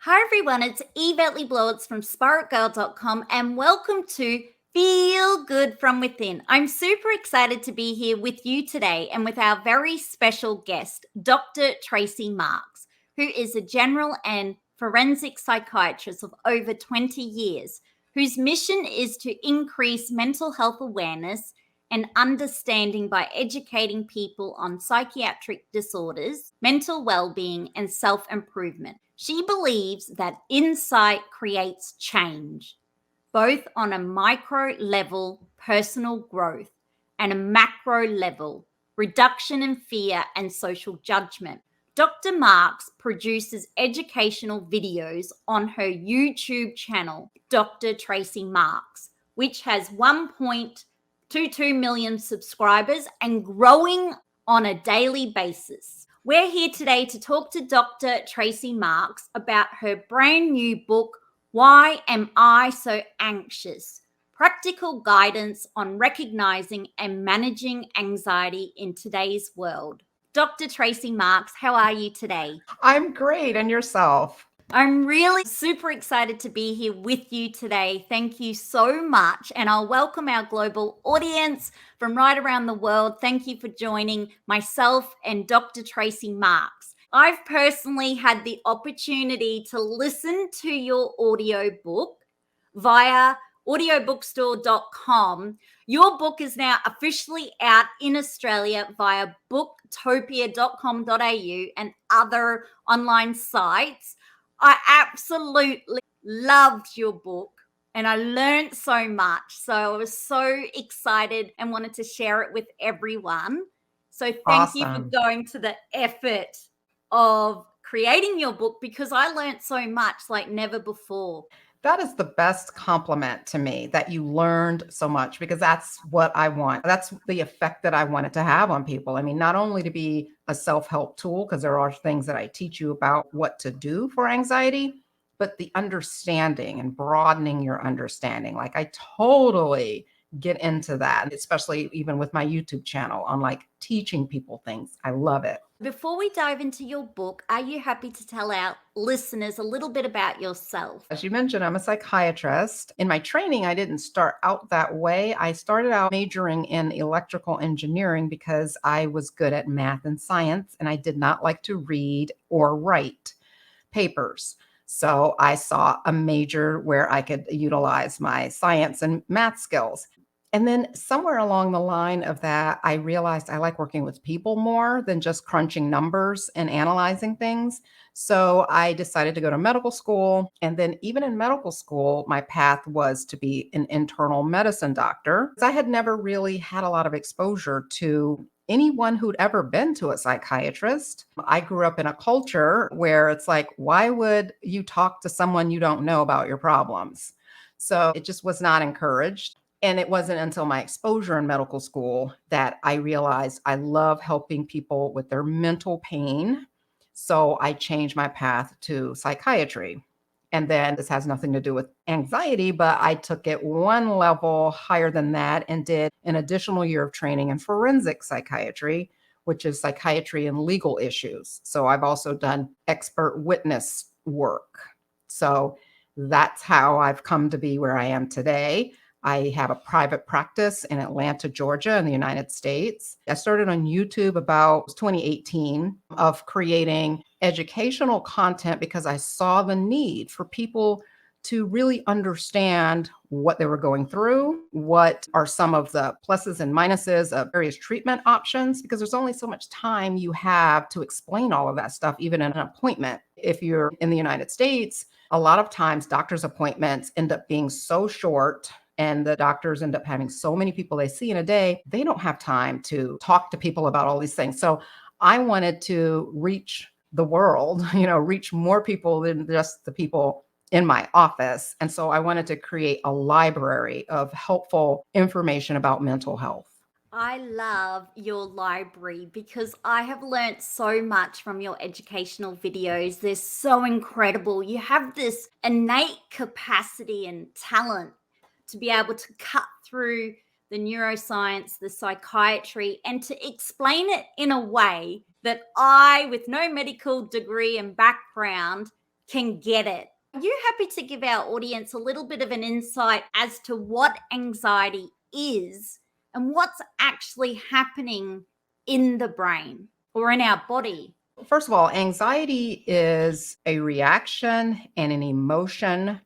Hi everyone, it's Yvette Le Blowitz from SPAITGIRL.com and welcome to Feel Good From Within. I'm super excited to be here with you today and with our very special guest, Dr. Tracey Marks, who is a general and forensic psychiatrist of over 20 years, whose mission is to increase mental health awareness and understanding by educating people on psychiatric disorders, mental well-being, and self-improvement. She believes that insight creates change, both on a micro level, personal growth, and a macro level, reduction in fear and social judgment. Dr. Marks produces educational videos on her YouTube channel, Dr. Tracey Marks, which has 1.22 million subscribers and growing on a daily basis. We're here today to talk to Dr. Tracey Marks about her brand new book, Why Am I So Anxious? Practical Guidance on Recognizing and Managing Anxiety in Today's World. Dr. Tracey Marks, how are you today? I'm great. And yourself? I'm really super excited to be here with you today. Thank you so much. And I'll welcome our global audience from right around the world. Thank you for joining myself and Dr. Tracey Marks. I've personally had the opportunity to listen to your audiobook via audiobookstore.com. Your book is now officially out in Australia via booktopia.com.au and other online sites. I absolutely loved your book and I learned so much. So I was so excited and wanted to share it with everyone. So thank you for Awesome. going to the effort of creating your book because I learned so much like never before. That is the best compliment to me, that you learned so much, because that's what I want. That's the effect that I want it to have on people. I mean, not only to be a self-help tool, because there are things that I teach you about what to do for anxiety, but the understanding and broadening your understanding. Like, I totally get into that, especially even with my YouTube channel on like teaching people things. I love it. Before we dive into your book, are you happy to tell our listeners a little bit about yourself? As you mentioned, I'm a psychiatrist. In my training, I didn't start out that way. I started out majoring in electrical engineering because I was good at math and science, and I did not like to read or write papers. So I saw a major where I could utilize my science and math skills. And then somewhere along the line of that, I realized I like working with people more than just crunching numbers and analyzing things. So I decided to go to medical school. And then, even in medical school, my path was to be an internal medicine doctor. I had never really had a lot of exposure to anyone who'd ever been to a psychiatrist. I grew up in a culture where it's like, why would you talk to someone you don't know about your problems? So it just was not encouraged. And it wasn't until my exposure in medical school that I realized I love helping people with their mental pain. So I changed my path to psychiatry. And then this has nothing to do with anxiety, but I took it one level higher than that and did an additional year of training in forensic psychiatry, which is psychiatry and legal issues. So I've also done expert witness work. So that's how I've come to be where I am today. I have a private practice in Atlanta, Georgia, in the United States. I started on YouTube about 2018 of creating educational content because I saw the need for people to really understand what they were going through, what are some of the pluses and minuses of various treatment options, because there's only so much time you have to explain all of that stuff, even in an appointment. If you're in the United States, a lot of times doctor's appointments end up being so short, and the doctors end up having so many people they see in a day, they don't have time to talk to people about all these things. So I wanted to reach the world, reach more people than just the people in my office. And so I wanted to create a library of helpful information about mental health. I love your library because I have learnt so much from your educational videos. They're so incredible. You have this innate capacity and talent to be able to cut through the neuroscience, the psychiatry, and to explain it in a way that I, with no medical degree and background, can get it. Are you happy to give our audience a little bit of an insight as to what anxiety is and what's actually happening in the brain or in our body? First of all, anxiety is a reaction and an emotion,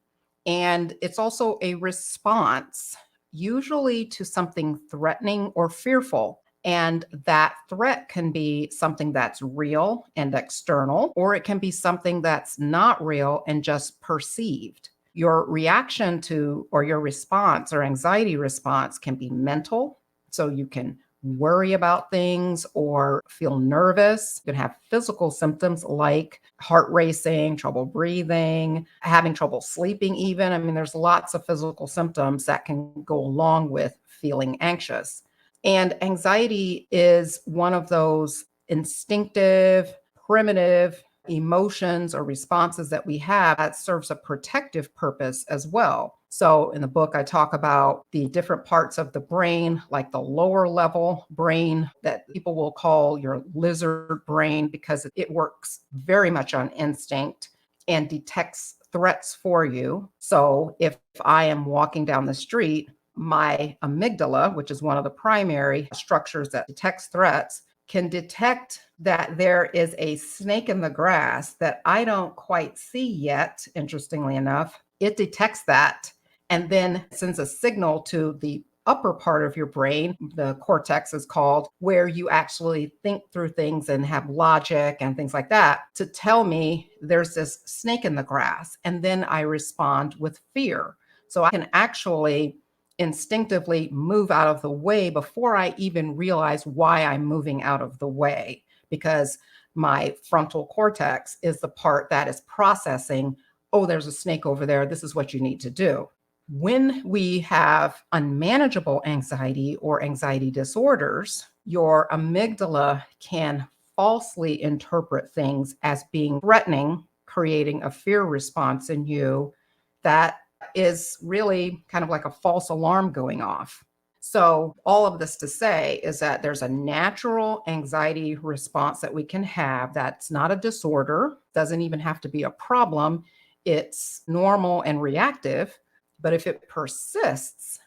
and it's also a response, usually to something threatening or fearful. And that threat can be something that's real and external, or it can be something that's not real and just perceived. Your reaction to, or your response or anxiety response can be mental. So you can worry about things or feel nervous. You can have physical symptoms like heart racing, trouble breathing, having trouble sleeping even. I mean, there's lots of physical symptoms that can go along with feeling anxious. And anxiety is one of those instinctive, primitive emotions or responses that we have that serves a protective purpose as well. So in the book, I talk about the different parts of the brain, like the lower level brain that people will call your lizard brain, because it works very much on instinct and detects threats for you. So if I am walking down the street, my amygdala, which is one of the primary structures that detects threats, can detect that there is a snake in the grass that I don't quite see yet, interestingly enough. It detects that and then sends a signal to the upper part of your brain, the cortex is called, where you actually think through things and have logic and things like that, to tell me there's this snake in the grass. And then I respond with fear. So I can actually instinctively move out of the way before I even realize why I'm moving out of the way, because my frontal cortex is the part that is processing, oh, there's a snake over there. This is what you need to do. When we have unmanageable anxiety or anxiety disorders, your amygdala can falsely interpret things as being threatening, creating a fear response in you that is really kind of like a false alarm going off. So all of this to say is that there's a natural anxiety response that we can have that's not a disorder, doesn't even have to be a problem. It's normal and reactive. But if it persists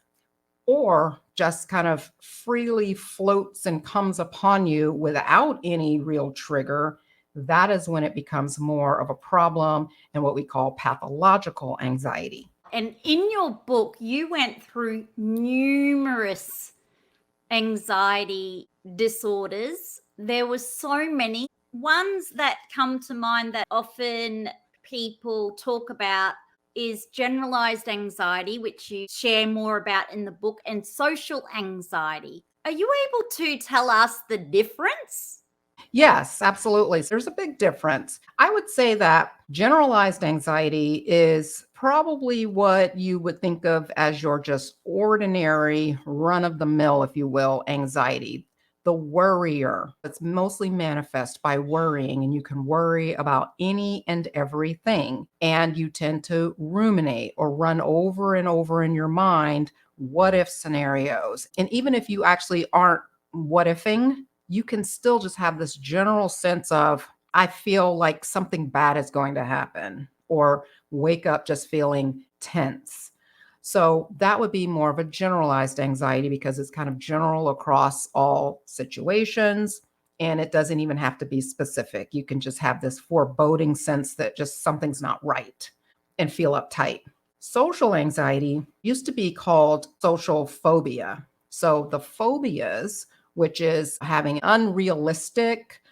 or just kind of freely floats and comes upon you without any real trigger, that is when it becomes more of a problem and what we call pathological anxiety. And in your book, you went through numerous anxiety disorders. There were so many. Ones that come to mind that often people talk about is generalized anxiety, which you share more about in the book, and social anxiety. Are you able to tell us the difference? Yes, absolutely. There's a big difference. I would say that generalized anxiety is probably what you would think of as your just ordinary run of the mill, if you will, anxiety. The worrier. It's mostly manifest by worrying, and you can worry about any and everything. And you tend to ruminate or run over and over in your mind what if scenarios. And even if you actually aren't what ifing, you can still just have this general sense of, I feel like something bad is going to happen, or wake up just feeling tense. So that would be more of a generalized anxiety because it's kind of general across all situations. And it doesn't even have to be specific. You can just have this foreboding sense that just something's not right and feel uptight. Social anxiety used to be called social phobia. So the phobias, which is having unrealistic,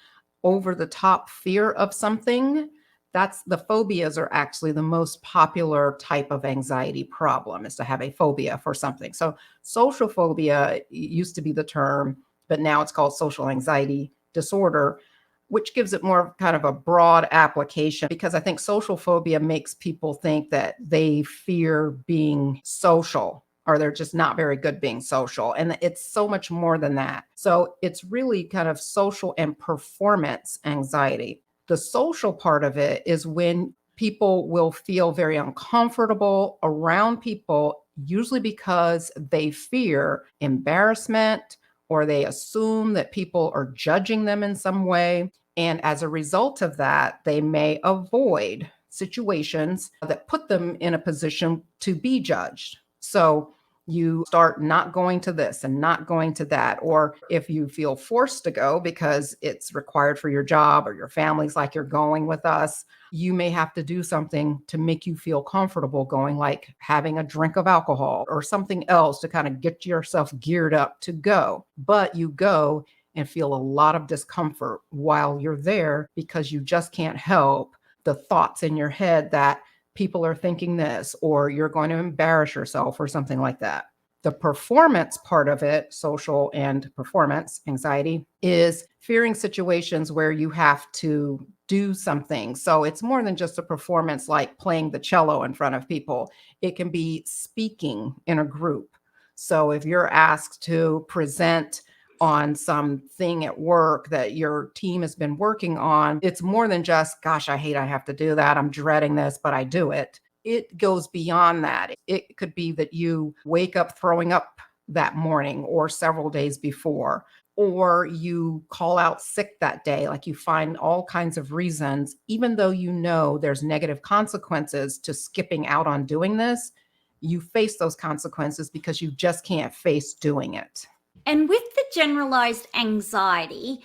over the top fear of something, that's the phobias are actually the most popular type of anxiety problem, is to have a phobia for something. So social phobia used to be the term, but now it's called social anxiety disorder, which gives it more kind of a broad application, because I think social phobia makes people think that they fear being social, or they're just not very good being social. And it's so much more than that. So it's really kind of social and performance anxiety. The social part of it is when people will feel very uncomfortable around people, usually because they fear embarrassment, or they assume that people are judging them in some way. And as a result of that, they may avoid situations that put them in a position to be judged. So you start not going to this and not going to that. Or if you feel forced to go because it's required for your job or your family's like you're going with us, you may have to do something to make you feel comfortable going, like having a drink of alcohol or something else to kind of get yourself geared up to go. But you go and feel a lot of discomfort while you're there because you just can't help the thoughts in your head that people are thinking this, or you're going to embarrass yourself or something like that. The performance part of it, social and performance anxiety, is fearing situations where you have to do something. So it's more than just a performance like playing the cello in front of people. It can be speaking in a group. So if you're asked to present on something at work that your team has been working on, it's more than just, gosh, I hate I have to do that. I'm dreading this, but I do it. It goes beyond that. It could be that you wake up throwing up that morning or several days before, or you call out sick that day. Like you find all kinds of reasons, even though you know there's negative consequences to skipping out on doing this, you face those consequences because you just can't face doing it. And with the generalized anxiety,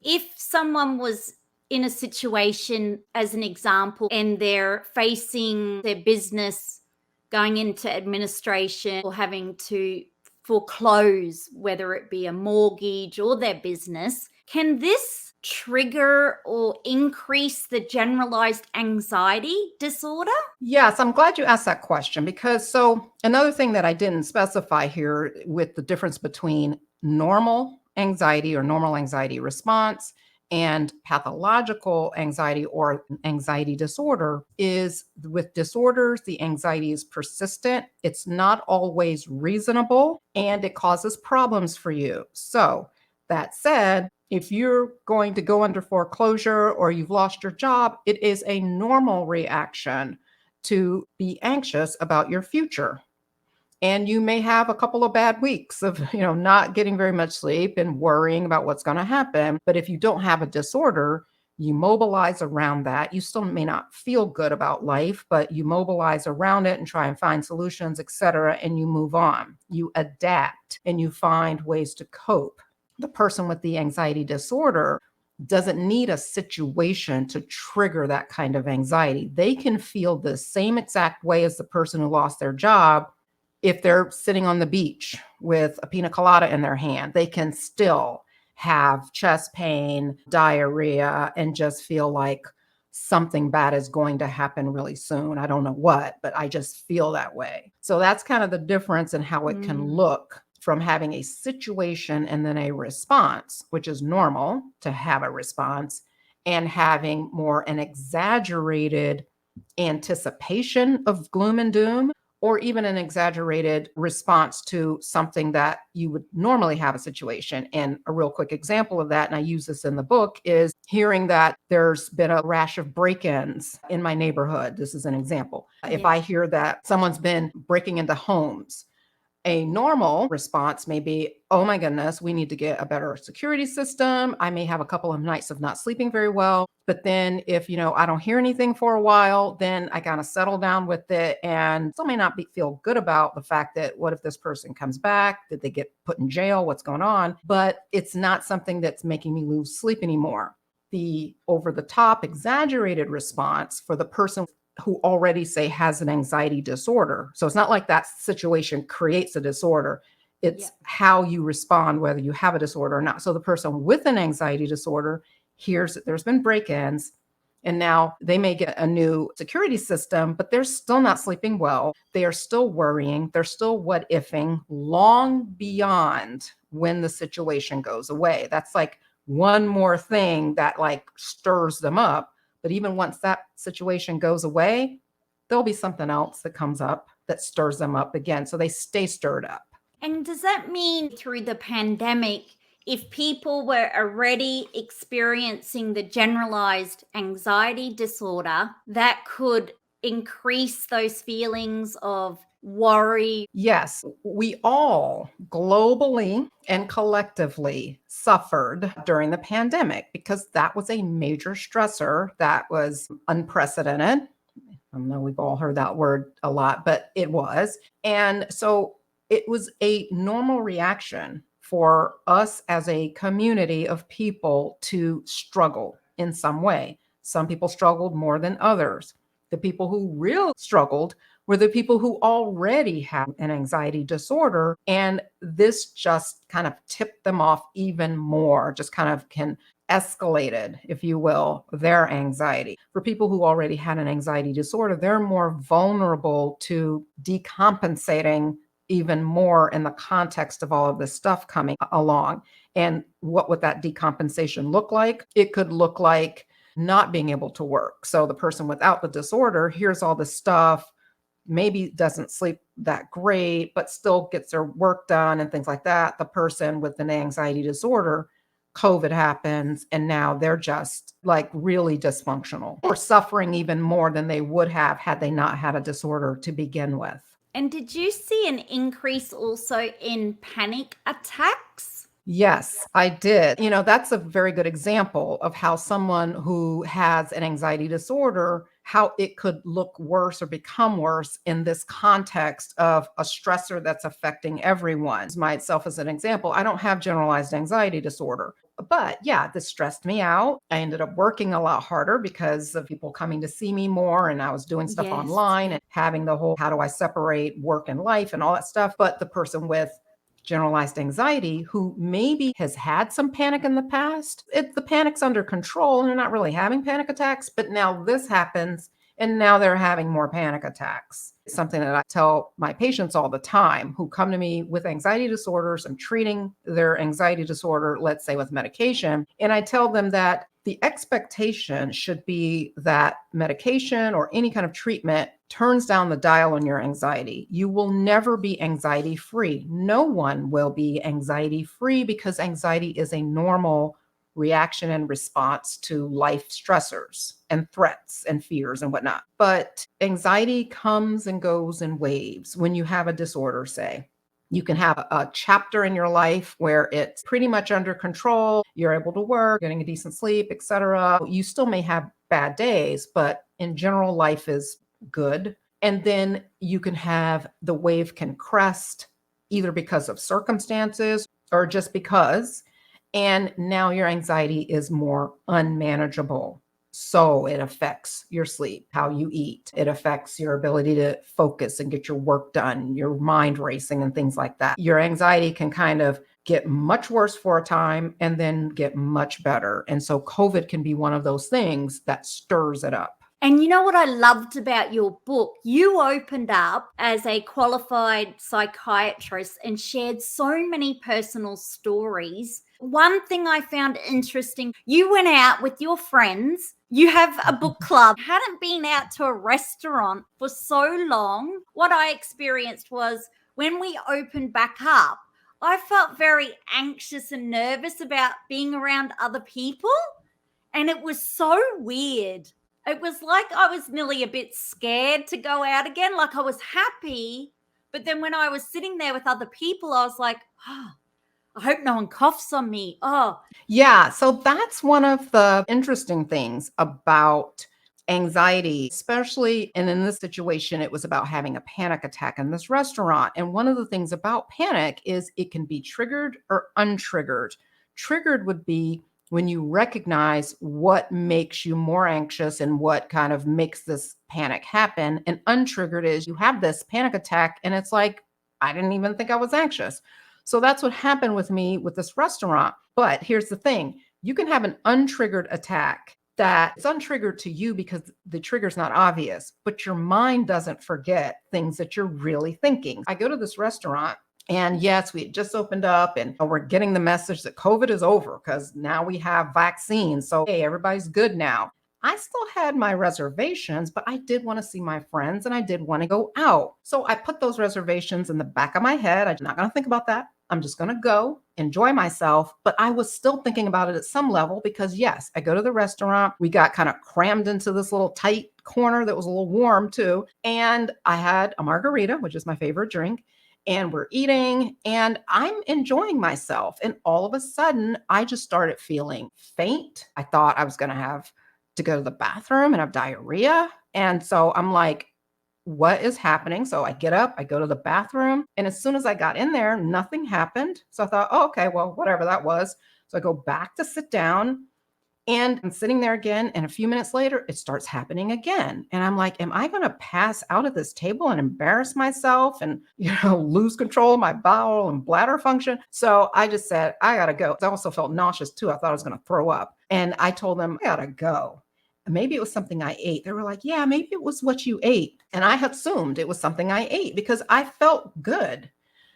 if someone was in a situation, as an example, and they're facing their business going into administration or having to foreclose, whether it be a mortgage or their business, can this trigger or increase the generalized anxiety disorder? Yes, I'm glad you asked that question because so another thing that I didn't specify here with the difference between normal anxiety or normal anxiety response and pathological anxiety or anxiety disorder is with disorders, the anxiety is persistent. It's not always reasonable and it causes problems for you. So that said, if you're going to go under foreclosure or you've lost your job, it is a normal reaction to be anxious about your future. And you may have a couple of bad weeks of, not getting very much sleep and worrying about what's going to happen. But if you don't have a disorder, you mobilize around that. You still may not feel good about life, but you mobilize around it and try and find solutions, et cetera, and you move on. You adapt and you find ways to cope. The person with the anxiety disorder doesn't need a situation to trigger that kind of anxiety. They can feel the same exact way as the person who lost their job. If they're sitting on the beach with a pina colada in their hand, they can still have chest pain, diarrhea, and just feel like something bad is going to happen really soon. I don't know what, but I just feel that way. So that's kind of the difference in how it can look from having a situation and then a response, which is normal to have a response, and having more an exaggerated anticipation of gloom and doom, or even an exaggerated response to something that you would normally have a situation. And a real quick example of that, and I use this in the book, is hearing that there's been a rash of break-ins in my neighborhood. This is an example. If I hear that someone's been breaking into homes, a normal response may be, oh my goodness, we need to get a better security system. I may have a couple of nights of not sleeping very well. But then if, I don't hear anything for a while, then I kind of settle down with it and still may not feel good about the fact that what if this person comes back? Did they get put in jail? What's going on? But it's not something that's making me lose sleep anymore. The over the top exaggerated response for the person who already say has an anxiety disorder. So it's not like that situation creates a disorder. It's how you respond, whether you have a disorder or not. So the person with an anxiety disorder hears that there's been break-ins and now they may get a new security system, but they're still not sleeping well. They are still worrying. They're still what-ifing long beyond when the situation goes away. That's like one more thing that stirs them up. But even once that situation goes away, there'll be something else that comes up that stirs them up again. So they stay stirred up. And does that mean through the pandemic, if people were already experiencing the generalized anxiety disorder, that could increase those feelings of worry? Yes, we all globally and collectively suffered during the pandemic because that was a major stressor that was unprecedented. I know we've all heard that word a lot, but it was. And so it was a normal reaction for us as a community of people to struggle in some way. Some people struggled more than others. The people who really struggled were the people who already had an anxiety disorder. And this just kind of tipped them off even more, just kind of can escalated, if you will, their anxiety. For people who already had an anxiety disorder, they're more vulnerable to decompensating even more in the context of all of this stuff coming along. And what would that decompensation look like? It could look like not being able to work. So the person without the disorder hears all this stuff, maybe doesn't sleep that great, but still gets their work done and things like that. The person with an anxiety disorder, COVID happens, and now they're just like really dysfunctional or suffering even more than they would have had they not had a disorder to begin with. And did you see an increase also in panic attacks? Yes, I did. That's a very good example of how someone who has an anxiety disorder, how it could look worse or become worse in this context of a stressor that's affecting everyone. Myself as an example, I don't have generalized anxiety disorder. But yeah, this stressed me out. I ended up working a lot harder because of people coming to see me more, and I was doing stuff Yes. online and having the whole, how do I separate work and life and all that stuff. But the person with generalized anxiety who maybe has had some panic in the past, the panic's under control and they're not really having panic attacks, but now this happens and now they're having more panic attacks. It's something that I tell my patients all the time who come to me with anxiety disorders. I'm treating their anxiety disorder, let's say with medication, and I tell them that the expectation should be that medication or any kind of treatment turns down the dial on your anxiety. You will never be anxiety free. No one will be anxiety free because anxiety is a normal reaction and response to life stressors and threats and fears and whatnot. But anxiety comes and goes in waves. When you have a disorder, say, you can have a chapter in your life where it's pretty much under control. You're able to work, getting a decent sleep, etc. You still may have bad days, but in general, life is good. And then you can have the wave can crest either because of circumstances or just because. And now your anxiety is more unmanageable. So it affects your sleep, how you eat. It affects your ability to focus and get your work done, your mind racing and things like that. Your anxiety can kind of get much worse for a time and then get much better. And so COVID can be one of those things that stirs it up. And you know what I loved about your book? You opened up as a qualified psychiatrist and shared so many personal stories. One thing I found interesting, you went out with your friends. You have a book club. Hadn't been out to a restaurant for so long. What I experienced was when we opened back up, I felt very anxious and nervous about being around other people. And it was so weird. It was like I was nearly a bit scared to go out again. Like I was happy, but then when I was sitting there with other people, I was like, oh, I hope no one coughs on me. Oh, yeah. So that's one of the interesting things about anxiety, especially, and in this situation, it was about having a panic attack in this restaurant. And one of the things about panic is it can be triggered or untriggered. Triggered would be when you recognize what makes you more anxious and what kind of makes this panic happen. And untriggered is you have this panic attack and it's like, I didn't even think I was anxious. So that's what happened with me with this restaurant. But here's the thing, you can have an untriggered attack that is untriggered to you because the trigger's not obvious, but your mind doesn't forget things that you're really thinking. I go to this restaurant and yes, we had just opened up and we're getting the message that COVID is over because now we have vaccines. So, hey, everybody's good now. I still had my reservations, but I did want to see my friends and I did want to go out. So I put those reservations in the back of my head. I'm not going to think about that. I'm just going to go enjoy myself. But I was still thinking about it at some level because yes, I go to the restaurant. We got kind of crammed into this little tight corner that was a little warm too. And I had a margarita, which is my favorite drink. And we're eating and I'm enjoying myself. And all of a sudden, I just started feeling faint. I thought I was going to have to go to the bathroom and have diarrhea. And so I'm like, what is happening? So I get up, I go to the bathroom, and as soon as I got in there, nothing happened. So I thought, oh, okay, well, whatever that was. So I go back to sit down, and I'm sitting there again. And a few minutes later, it starts happening again. And I'm like, am I going to pass out at this table and embarrass myself and, lose control of my bowel and bladder function? So I just said, I got to go. I also felt nauseous too. I thought I was going to throw up. And I told them, I got to go. Maybe it was something I ate. They were like, yeah, maybe it was what you ate. And I assumed it was something I ate because I felt good.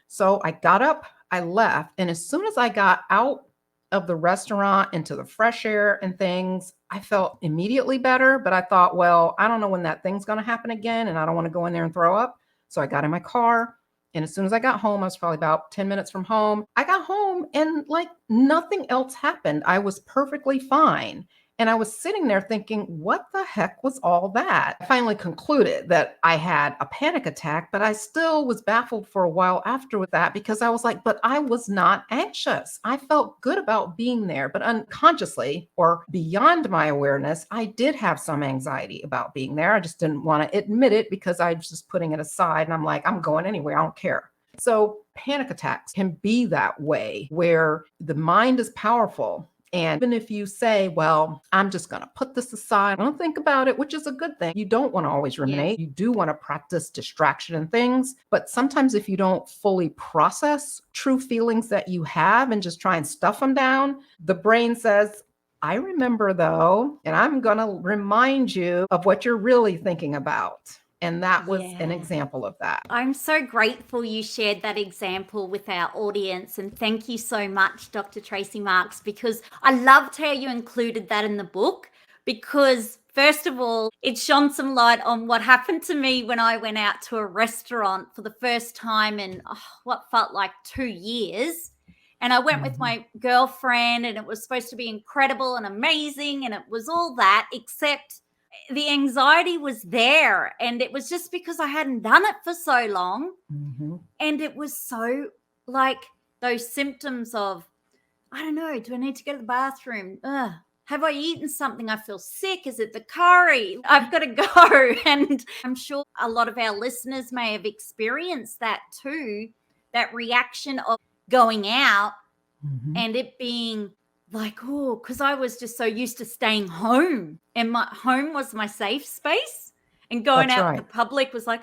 So I got up, I left. And as soon as I got out of the restaurant into the fresh air and things, I felt immediately better. But I thought, well, I don't know when that thing's going to happen again. And I don't want to go in there and throw up. So I got in my car. And as soon as I got home, I was probably about 10 minutes from home. I got home and like nothing else happened. I was perfectly fine. And I was sitting there thinking, what the heck was all that? I finally concluded that I had a panic attack, but I still was baffled for a while after with that because I was like, but I was not anxious. I felt good about being there, but unconsciously or beyond my awareness, I did have some anxiety about being there. I just didn't want to admit it because I was just putting it aside. And I'm like, I'm going anywhere. I don't care. So panic attacks can be that way where the mind is powerful. And even if you say, well, I'm just going to put this aside, I don't think about it, which is a good thing. You don't want to always ruminate. You do want to practice distraction and things. But sometimes if you don't fully process true feelings that you have and just try and stuff them down, the brain says, I remember though, and I'm going to remind you of what you're really thinking about. And that was an example of that. I'm so grateful you shared that example with our audience. And thank you so much, Dr. Tracey Marks, because I loved how you included that in the book. Because first of all, it shone some light on what happened to me when I went out to a restaurant for the first time in what felt like 2 years. And I went with my girlfriend and it was supposed to be incredible and amazing. And it was all that, except the anxiety was there, and it was just because I hadn't done it for so long. And it was so like those symptoms of, I don't know, do I need to go to the bathroom? Have I eaten something? I feel sick. Is it the curry? I've got to go. And I'm sure a lot of our listeners may have experienced that too, that reaction of going out and it being like, oh, because I was just so used to staying home, and my home was my safe space, and going out in the public was like,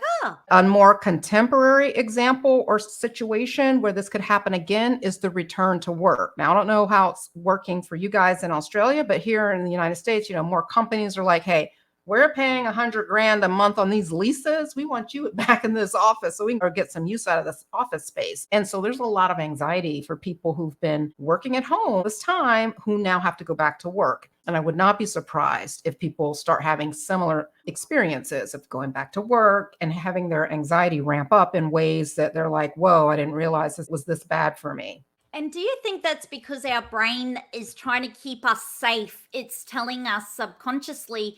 A more contemporary example or situation where this could happen again is the return to work. Now, I don't know how it's working for you guys in Australia, but here in the United States, more companies are like, hey, we're paying $100,000 a month on these leases. We want you back in this office so we can get some use out of this office space. And so there's a lot of anxiety for people who've been working at home this time who now have to go back to work. And I would not be surprised if people start having similar experiences of going back to work and having their anxiety ramp up in ways that they're like, whoa, I didn't realize this was this bad for me. And do you think that's because our brain is trying to keep us safe? It's telling us subconsciously,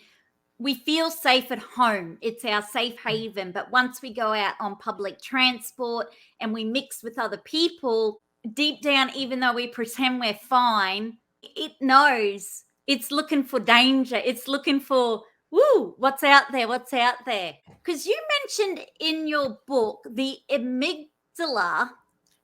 we feel safe at home. It's our safe haven. But once we go out on public transport and we mix with other people, deep down, even though we pretend we're fine, it knows it's looking for danger. It's looking for, woo, what's out there? What's out there? Because you mentioned in your book, the amygdala,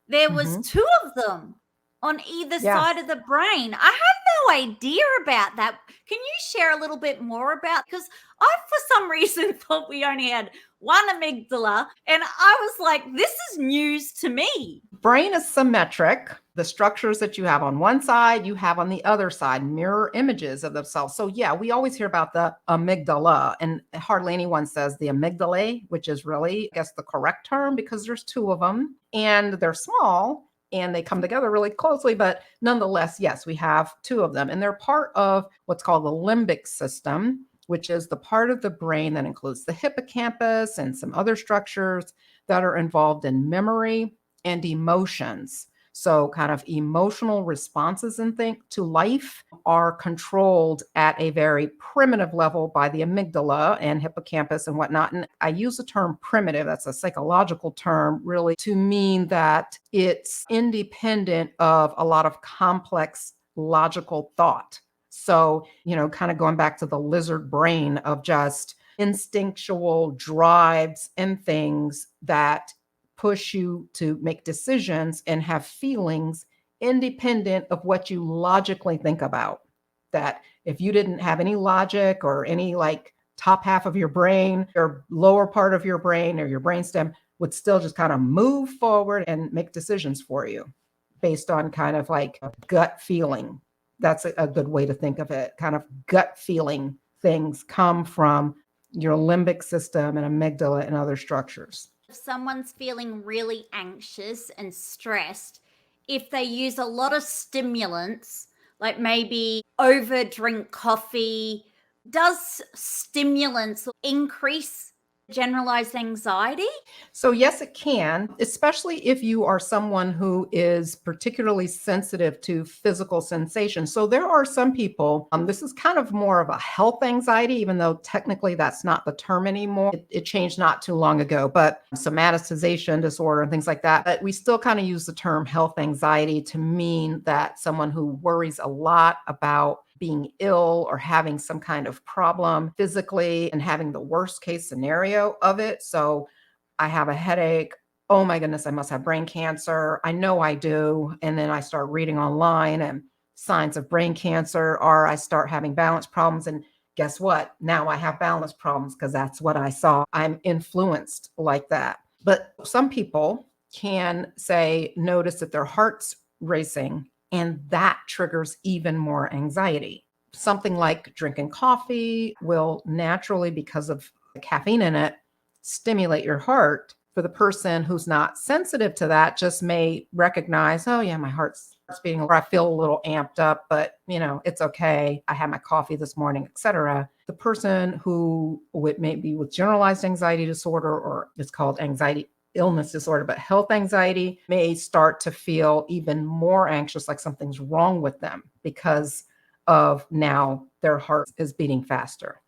there was 2 of them on either side of the brain. I had no idea about that. Can you share a little bit more about, because I, for some reason, thought we only had one amygdala, and I was like, this is news to me. Brain is symmetric. The structures that you have on one side, you have on the other side, mirror images of themselves. So yeah, we always hear about the amygdala, and hardly anyone says the amygdalae, which is really, I guess, the correct term because there's 2 of them and they're small and they come together really closely. But nonetheless, yes, we have 2 of them, and they're part of what's called the limbic system, which is the part of the brain that includes the hippocampus and some other structures that are involved in memory and emotions. So kind of emotional responses and things to life are controlled at a very primitive level by the amygdala and hippocampus and whatnot. And I use the term primitive, that's a psychological term, really to mean that it's independent of a lot of complex logical thought. So, kind of going back to the lizard brain of just instinctual drives and things that push you to make decisions and have feelings independent of what you logically think about. That if you didn't have any logic or any like top half of your brain or lower part of your brain or your brainstem would still just kind of move forward and make decisions for you based on kind of like a gut feeling. That's a good way to think of it. Kind of gut feeling things come from your limbic system and amygdala and other structures. If someone's feeling really anxious and stressed, if they use a lot of stimulants, like maybe over drink coffee, does stimulants increase generalized anxiety? So yes, it can, especially if you are someone who is particularly sensitive to physical sensations. So there are some people, this is kind of more of a health anxiety, even though technically that's not the term anymore. It changed not too long ago, but somatization disorder and things like that. But we still kind of use the term health anxiety to mean that someone who worries a lot about being ill or having some kind of problem physically and having the worst case scenario of it. So I have a headache. Oh my goodness, I must have brain cancer. I know I do. And then I start reading online and signs of brain cancer, or I start having balance problems. And guess what? Now I have balance problems because that's what I saw. I'm influenced like that. But some people can notice that their heart's racing, and that triggers even more anxiety. Something like drinking coffee will naturally, because of the caffeine in it, stimulate your heart. For the person who's not sensitive to that, just may recognize, oh yeah, my heart's beating, or I feel a little amped up, but it's okay. I had my coffee this morning, etc. The person who would maybe with generalized anxiety disorder, or it's called anxiety illness disorder, but health anxiety, may start to feel even more anxious, like something's wrong with them because of now their heart is beating faster.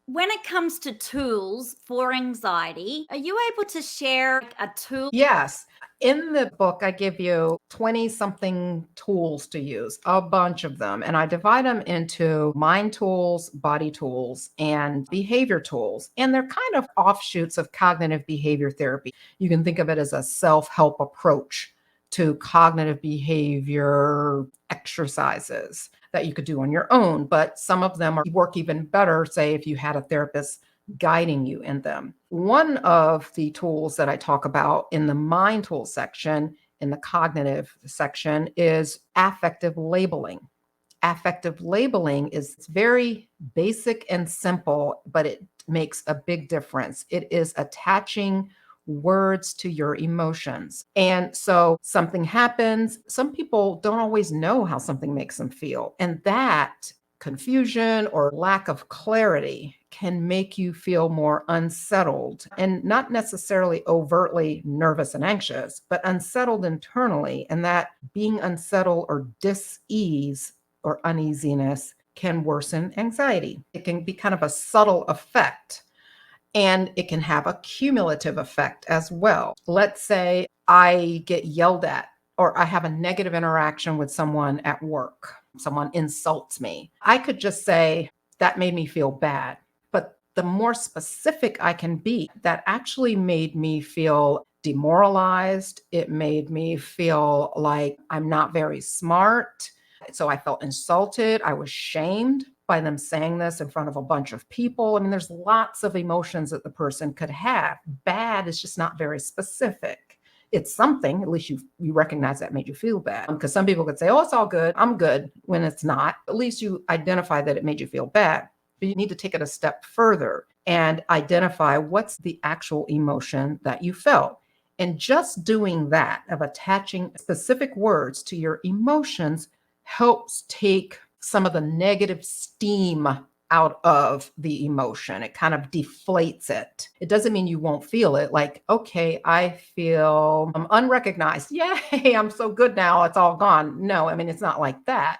When it comes to tools for anxiety, are you able to share a tool? Yes. In the book, I give you 20 something tools to use, a bunch of them. And I divide them into mind tools, body tools, and behavior tools. And they're kind of offshoots of cognitive behavior therapy. You can think of it as a self-help approach to cognitive behavior exercises that you could do on your own. But some of them work even better, say, if you had a therapist guiding you in them. One of the tools that I talk about in the mind tool section, in the cognitive section, is affective labeling. Affective labeling is very basic and simple, but it makes a big difference. It is attaching words to your emotions. And so something happens. Some people don't always know how something makes them feel. And that confusion or lack of clarity can make you feel more unsettled, and not necessarily overtly nervous and anxious, but unsettled internally. And that being unsettled or dis-ease or uneasiness can worsen anxiety. It can be kind of a subtle effect, and it can have a cumulative effect as well. Let's say I get yelled at, or I have a negative interaction with someone at work. Someone insults me. I could just say, that made me feel bad. But the more specific I can be, that actually made me feel demoralized. It made me feel like I'm not very smart. So I felt insulted. I was shamed by them saying this in front of a bunch of people. I mean, there's lots of emotions that the person could have. Bad is just not very specific. It's something, at least you recognize that made you feel bad. Because some people could say, oh, it's all good, I'm good, when it's not. At least you identify that it made you feel bad. But you need to take it a step further and identify what's the actual emotion that you felt. And just doing that, of attaching specific words to your emotions, helps take some of the negative steam out of the emotion. It kind of deflates it. It doesn't mean you won't feel it. Like, okay, I feel unrecognized. Yay, I'm so good now. It's all gone. No, I mean, it's not like that.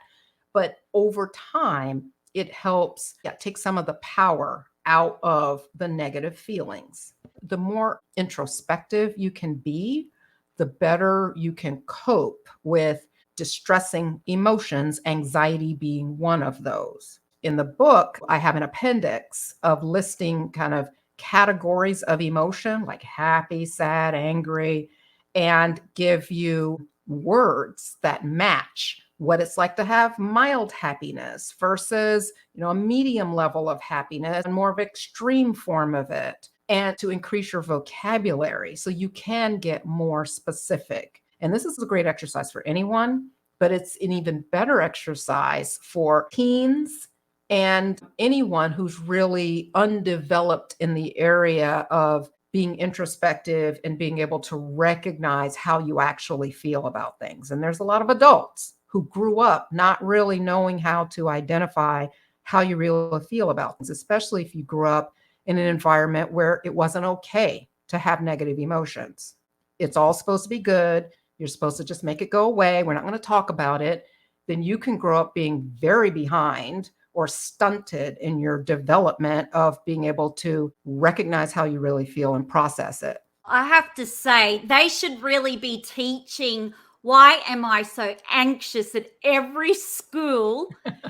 But over time, it helps take some of the power out of the negative feelings. The more introspective you can be, the better you can cope with distressing emotions, anxiety being one of those. In the book, I have an appendix of listing kind of categories of emotion, like happy, sad, angry, and give you words that match what it's like to have mild happiness versus, a medium level of happiness and more of extreme form of it, and to increase your vocabulary so you can get more specific. And this is a great exercise for anyone, but it's an even better exercise for teens and anyone who's really undeveloped in the area of being introspective and being able to recognize how you actually feel about things. And there's a lot of adults who grew up not really knowing how to identify how you really feel about things, especially if you grew up in an environment where it wasn't okay to have negative emotions. It's all supposed to be good. You're supposed to just make it go away. We're not going to talk about it. Then you can grow up being very behind or stunted in your development of being able to recognize how you really feel and process it. I have to say, they should really be teaching why am I so anxious at every school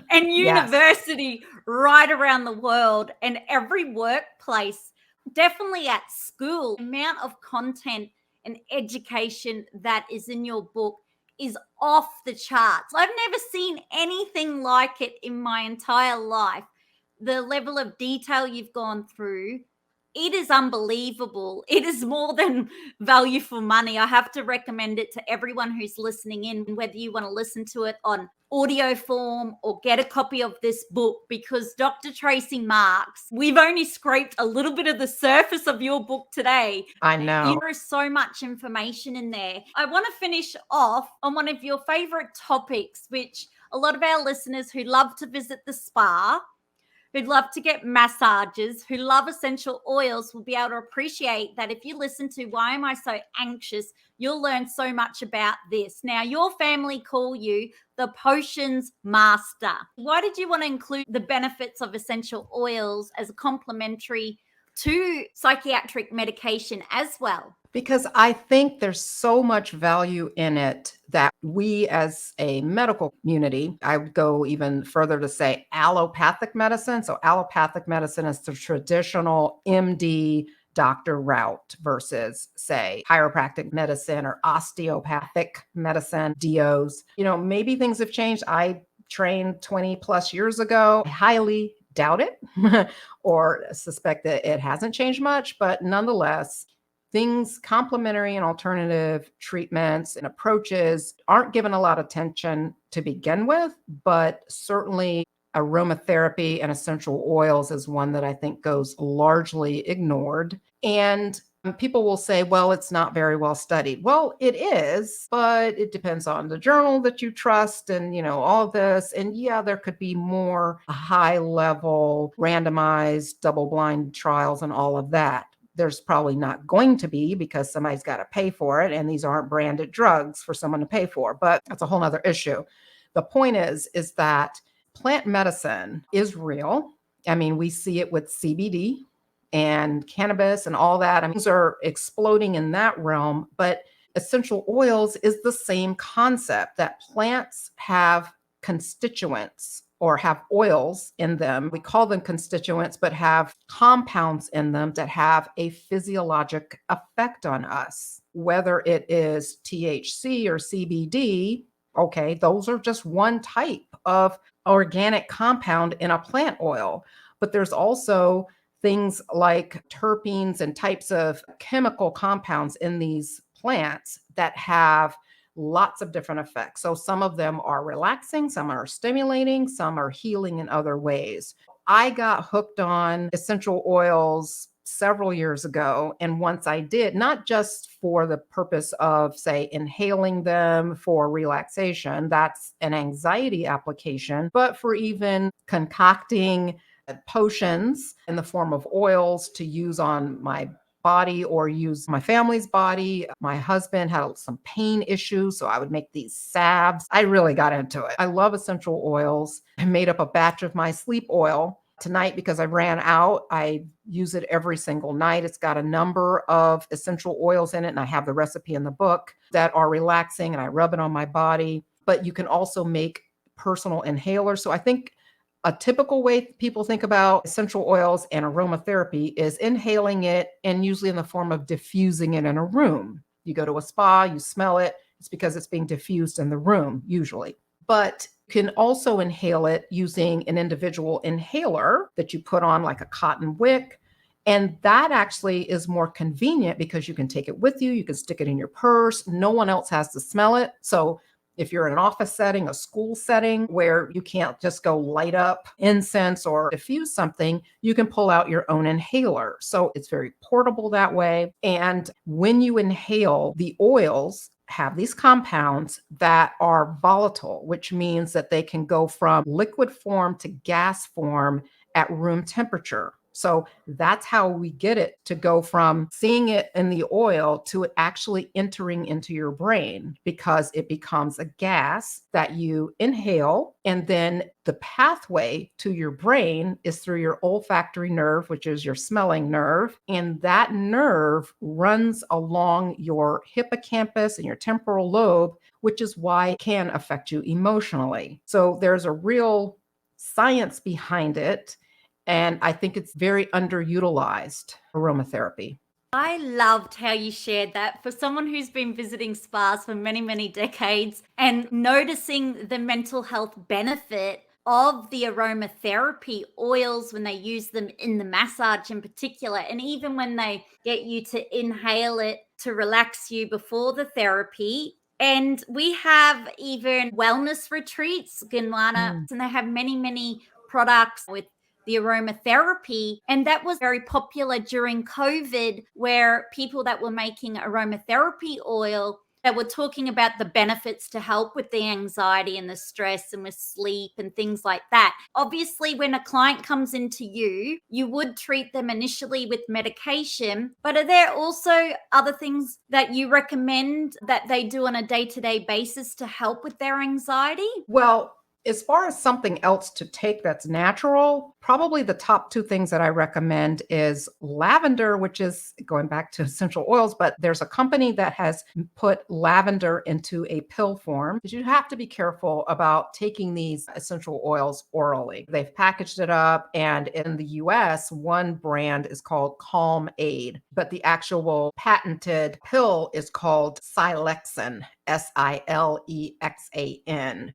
and university right around the world and every workplace. Definitely at school, the amount of content and education that is in your book is off the charts. I've never seen anything like it in my entire life. The level of detail you've gone through, it is unbelievable. It is more than value for money. I have to recommend it to everyone who's listening in, whether you want to listen to it on audio form or get a copy of this book, because Dr. Tracey Marks, we've only scraped a little bit of the surface of your book today. I know. There is so much information in there. I want to finish off on one of your favorite topics, which a lot of our listeners who love to visit the spa, who love to get massages, who love essential oils will be able to appreciate that if you listen to Why Am I So Anxious, you'll learn so much about this. Now, your family call you the potions master. Why did you want to include the benefits of essential oils as a complementary to psychiatric medication as well? Because I think there's so much value in it that we as a medical community, I would go even further to say allopathic medicine. So allopathic medicine is the traditional MD doctor route versus, say, chiropractic medicine or osteopathic medicine, DOs. Maybe things have changed. I trained 20 plus years ago. I highly doubt it or suspect that it hasn't changed much, but nonetheless, things, complementary and alternative treatments and approaches aren't given a lot of attention to begin with, but certainly aromatherapy and essential oils is one that I think goes largely ignored. And people will say, well, it's not very well studied. Well, it is, but it depends on the journal that you trust and, all of this. And yeah, there could be more high level randomized double-blind trials and all of that. There's probably not going to be because somebody's got to pay for it. And these aren't branded drugs for someone to pay for, but that's a whole nother issue. The point is that plant medicine is real. I mean, we see it with CBD and cannabis and all that. I mean, things are exploding in that realm, but essential oils is the same concept that plants have constituents or have oils in them. We call them constituents, but have compounds in them that have a physiologic effect on us. Whether it is THC or CBD, okay, those are just one type of organic compound in a plant oil. But there's also things like terpenes and types of chemical compounds in these plants that have lots of different effects. So some of them are relaxing, some are stimulating, some are healing in other ways. I got hooked on essential oils several years ago. And once I did, not just for the purpose of, say, inhaling them for relaxation, that's an anxiety application, but for even concocting potions in the form of oils to use on my body or use my family's body. My husband had some pain issues, so I would make these salves. I really got into it. I love essential oils. I made up a batch of my sleep oil tonight because I ran out. I use it every single night. It's got a number of essential oils in it, and I have the recipe in the book that are relaxing, and I rub it on my body. But you can also make personal inhalers. So I think A typical way people think about essential oils and aromatherapy is inhaling it, and usually in the form of diffusing it in a room. You go to a spa, you smell it, it's because it's being diffused in the room, usually. But you can also inhale it using an individual inhaler that you put on like a cotton wick. And that actually is more convenient because you can take it with you. You can stick it in your purse. No one else has to smell it. So if you're in an office setting, a school setting where you can't just go light up incense or diffuse something, you can pull out your own inhaler. So it's very portable that way. And when you inhale, the oils have these compounds that are volatile, which means that they can go from liquid form to gas form at room temperature. So that's how we get it to go from seeing it in the oil to it actually entering into your brain, because it becomes a gas that you inhale. And then the pathway to your brain is through your olfactory nerve, which is your smelling nerve. And that nerve runs along your hippocampus and your temporal lobe, which is why it can affect you emotionally. So there's a real science behind it. And I think it's very underutilized, aromatherapy. I loved how you shared that. For someone who's been visiting spas for many, many decades and noticing the mental health benefit of the aromatherapy oils when they use them in the massage in particular, and even when they get you to inhale it to relax you before the therapy. And we have even wellness retreats, Gunwana, and they have many, many products with the aromatherapy. And that was very popular during COVID, where people that were making aromatherapy oil, that were talking about the benefits to help with the anxiety and the stress and with sleep and things like that. Obviously, when a client comes into you, you would treat them initially with medication, but are there also other things that you recommend that they do on a day-to-day basis to help with their anxiety? Well, as far as something else to take that's natural, probably the top two things that I recommend is lavender, which is going back to essential oils, but there's a company that has put lavender into a pill form, because you have to be careful about taking these essential oils orally. They've packaged it up, and in the US, one brand is called Calm Aid, but the actual patented pill is called Silexan. Silexan.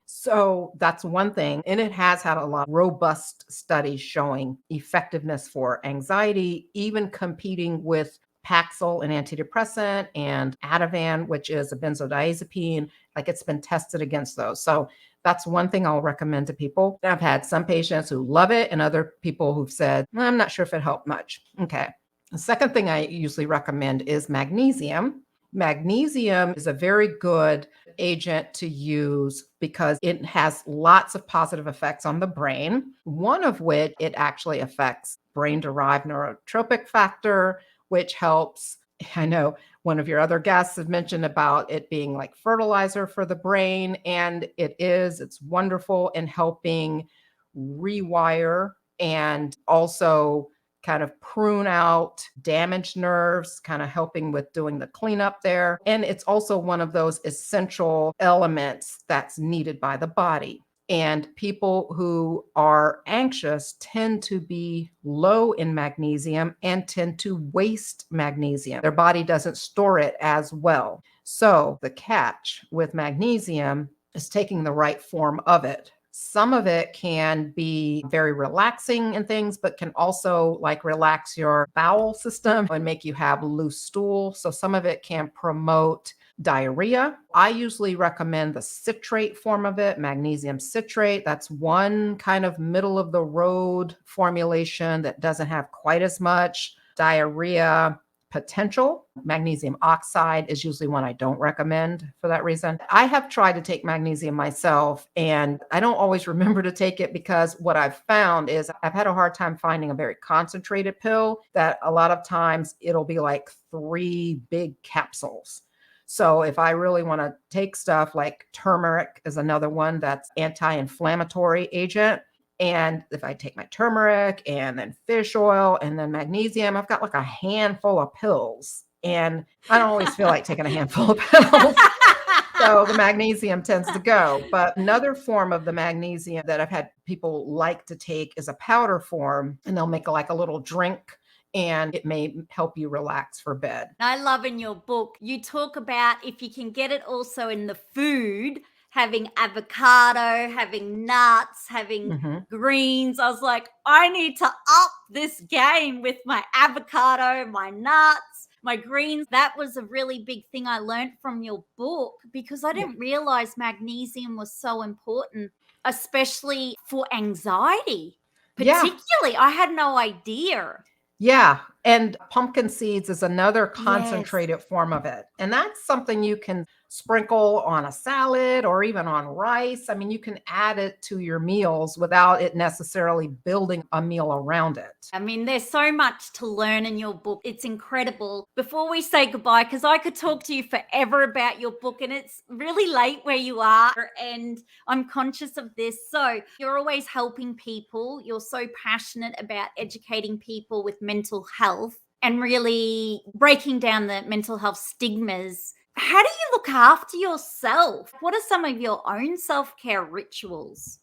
So that's one thing. And it has had a lot of robust studies showing effectiveness for anxiety, even competing with Paxil, an antidepressant, and Ativan, which is a benzodiazepine. Like, it's been tested against those. So that's one thing I'll recommend to people. I've had some patients who love it and other people who've said, I'm not sure if it helped much. Okay. The second thing I usually recommend is magnesium. Magnesium is a very good agent to use because it has lots of positive effects on the brain, one of which it actually affects brain-derived neurotrophic factor, which helps. I know one of your other guests have mentioned about it being like fertilizer for the brain, and it is. It's wonderful in helping rewire and also kind of prune out damaged nerves, kind of helping with doing the cleanup there. And it's also one of those essential elements that's needed by the body. And people who are anxious tend to be low in magnesium and tend to waste magnesium. Their body doesn't store it as well. So the catch with magnesium is taking the right form of it. Some of it can be very relaxing and things, but can also like relax your bowel system and make you have loose stool. So some of it can promote diarrhea. I usually recommend the citrate form of it, magnesium citrate. That's one kind of middle of the road formulation that doesn't have quite as much diarrhea potential. Magnesium oxide is usually one I don't recommend for that reason. I have tried to take magnesium myself, and I don't always remember to take it, because what I've found is I've had a hard time finding a very concentrated pill that a lot of times it'll be like 3 big capsules. So if I really want to take stuff like turmeric is another one that's anti-inflammatory agent. And if I take my turmeric and then fish oil and then magnesium, I've got like a handful of pills. And I don't always feel like taking a handful of pills. So the magnesium tends to go. But another form of the magnesium that I've had people like to take is a powder form, and they'll make like a little drink, and it may help you relax for bed. I love in your book, you talk about if you can get it also in the food, having avocado, having nuts, having greens. I was like, I need to up this game with my avocado, my nuts, my greens. That was a really big thing I learned from your book, because I didn't realize magnesium was so important, especially for anxiety. Particularly, I had no idea. Yeah. And pumpkin seeds is another Yes. concentrated form of it. And that's something you can sprinkle on a salad or even on rice. I mean, you can add it to your meals without it necessarily building a meal around it. I mean, there's so much to learn in your book. It's incredible. Before we say goodbye, because I could talk to you forever about your book, and it's really late where you are, and I'm conscious of this. So you're always helping people. You're so passionate about educating people with mental health and really breaking down the mental health stigmas. How do you look after yourself? What are some of your own self-care rituals?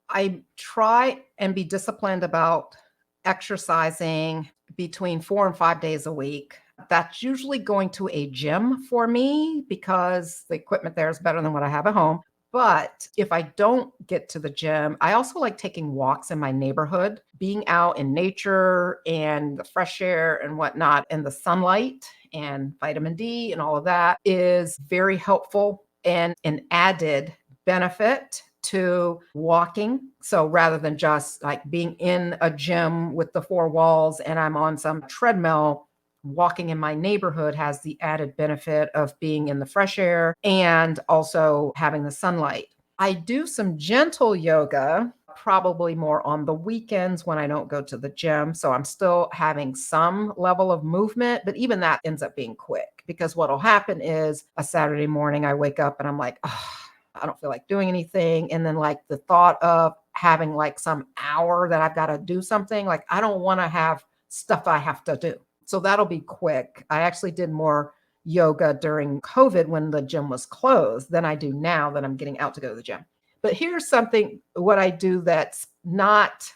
I try and be disciplined about exercising between 4 and 5 days a week. That's usually going to a gym for me because the equipment there is better than what I have at home. But if I don't get to the gym, I also like taking walks in my neighborhood, being out in nature and the fresh air and whatnot, and the sunlight and vitamin D and all of that is very helpful and an added benefit to walking. So rather than just like being in a gym with the four walls and I'm on some treadmill, walking in my neighborhood has the added benefit of being in the fresh air and also having the sunlight. I do some gentle yoga, probably more on the weekends when I don't go to the gym. So I'm still having some level of movement, but even that ends up being quick because what'll happen is a Saturday morning, I wake up and I'm like, oh, I don't feel like doing anything. And then like the thought of having like some hour that I've got to do something, like I don't want to have stuff I have to do. So that'll be quick. I actually did more yoga during COVID when the gym was closed than I do now that I'm getting out to go to the gym. But here's something, what I do that's not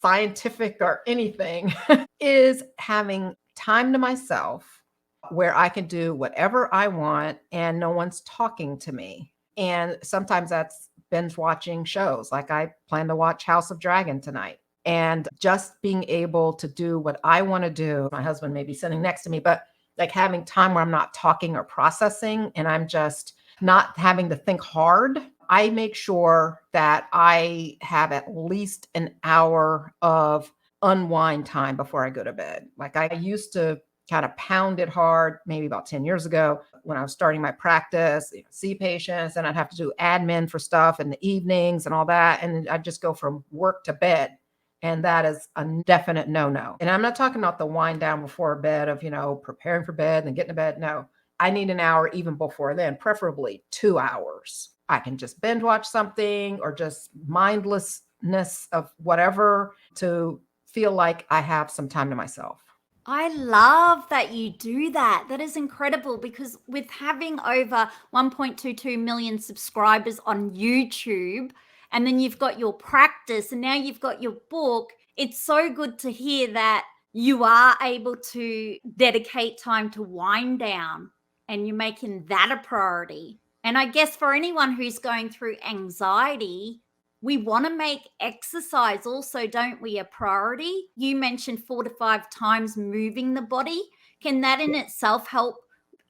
scientific or anything is having time to myself where I can do whatever I want and no one's talking to me. And sometimes that's binge watching shows. Like I plan to watch House of Dragon tonight. And just being able to do what I want to do. My husband may be sitting next to me, but like having time where I'm not talking or processing and I'm just not having to think hard. I make sure that I have at least an hour of unwind time before I go to bed. Like I used to kind of pound it hard maybe about 10 years ago when I was starting my practice, see patients, and I'd have to do admin for stuff in the evenings and all that. And I'd just go from work to bed. And that is a definite no-no. And I'm not talking about the wind down before bed of, preparing for bed and getting to bed. No, I need an hour even before then, preferably 2 hours. I can just binge watch something or just mindlessness of whatever to feel like I have some time to myself. I love that you do that. That is incredible because with having over 1.22 million subscribers on YouTube, and then you've got your practice and now you've got your book, it's so good to hear that you are able to dedicate time to wind down and you're making that a priority. And I guess for anyone who's going through anxiety, we want to make exercise also, don't we, a priority? You mentioned 4 to 5 times moving the body. Can that in itself help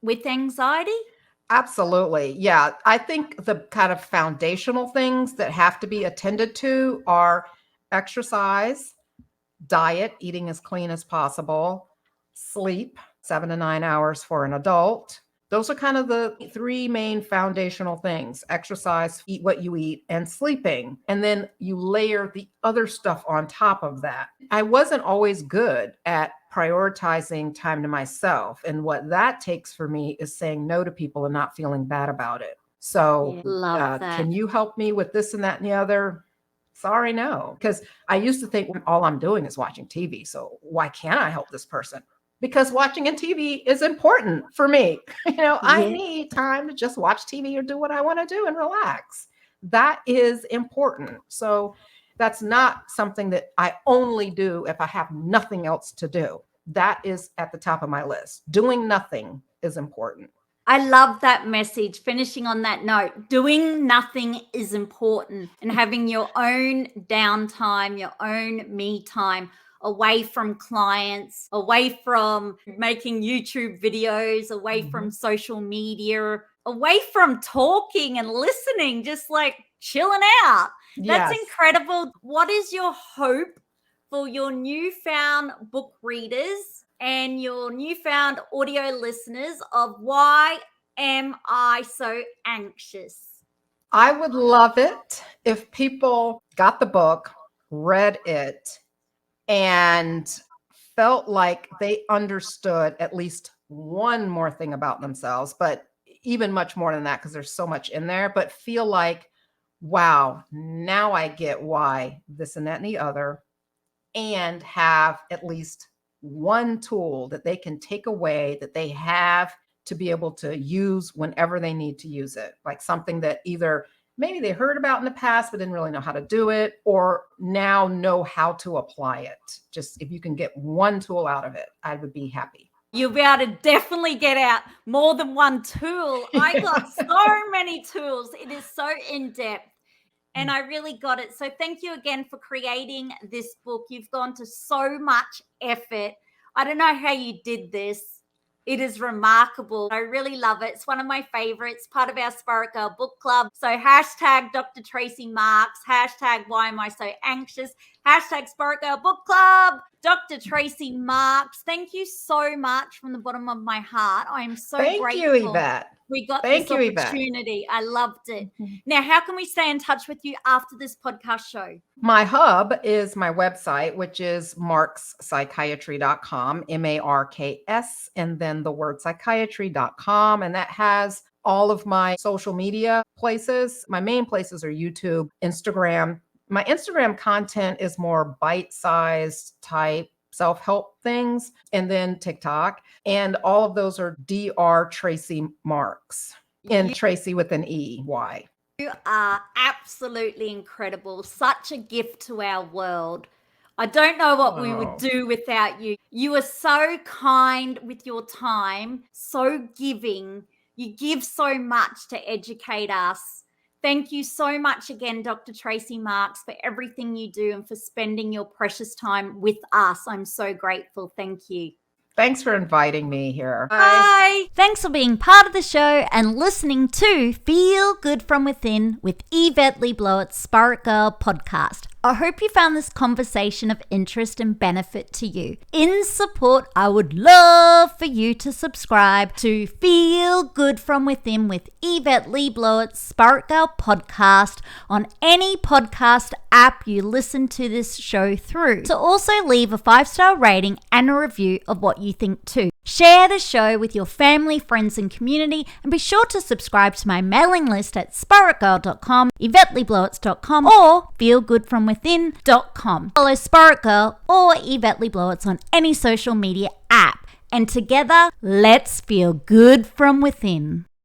with anxiety? Absolutely. Yeah. I think the kind of foundational things that have to be attended to are exercise, diet, eating as clean as possible, sleep, 7 to 9 hours for an adult. Those are kind of the 3 main foundational things: exercise, eat what you eat, and sleeping. And then you layer the other stuff on top of that. I wasn't always good at prioritizing time to myself. And what that takes for me is saying no to people and not feeling bad about it. So Love that. can you help me with this and that and the other? Sorry, no. Because I used to think all I'm doing is watching TV. So why can't I help this person? because watching a TV is important for me. I Yeah. need time to just watch TV or do what I want to do and relax. That is important. So that's not something that I only do if I have nothing else to do. That is at the top of my list. Doing nothing is important. I love that message. Finishing on that note, doing nothing is important, and having your own downtime, your own me time, away from clients, away from making YouTube videos, away from social media, away from talking and listening, just like chilling out. That's Yes. incredible. What is your hope for your newfound book readers and your newfound audio listeners of Why Am I So Anxious? I would love it if people got the book, read it, and felt like they understood at least one more thing about themselves, but even much more than that, because there's so much in there, but feel like, wow, now I get why this and that and the other, and have at least one tool that they can take away that they have to be able to use whenever they need to use it. Like something that either maybe they heard about in the past, but didn't really know how to do it, or now know how to apply it. Just if you can get one tool out of it, I would be happy. You'll be able to definitely get out more than one tool. I got so many tools. It is so in-depth. And I really got it. So thank you again for creating this book. You've gone to so much effort. I don't know how you did this. It is remarkable. I really love it. It's one of my favorites, part of our Spirit Girl book club. So hashtag Dr. Tracey Marks, hashtag Why Am I So Anxious, hashtag Spirit Girl book club, Dr. Tracey Marks. Thank you so much from the bottom of my heart. I am so Thank grateful. you, Yvette. We got Thank this you, Yvette. opportunity. I loved it. Now, how can we stay in touch with you after this podcast show? My hub is my website, which is markspsychiatry.com, MARKS, and then the word psychiatry.com. And that has all of my social media places. My main places are YouTube, Instagram. My Instagram content is more bite-sized type self-help things, and then TikTok. And all of those are DrTraceyMarks, and Tracey with an E-Y. You are absolutely incredible. Such a gift to our world. I don't know what we would do without you. You are so kind with your time, so giving. You give so much to educate us. Thank you so much again, Dr. Tracey Marks, for everything you do and for spending your precious time with us. I'm so grateful. Thank you. Thanks for inviting me here. Bye. Thanks for being part of the show and listening to Feel Good From Within with Yvette Le Blowitz, Spirit Girl Podcast. I hope you found this conversation of interest and benefit to you. In support, I would love for you to subscribe to Feel Good From Within with Yvette Le Blowitz, Spirit Girl Podcast on any podcast app you listen to this show through. To also leave a 5-star rating and a review of what you think too. Share the show with your family, friends, and community, and be sure to subscribe to my mailing list at spiritgirl.com, yvetteleblowitz.com, or feelgoodfromwithin.com. Follow Spirit Girl or Yvette Le Blowitz on any social media app, and together, let's feel good from within.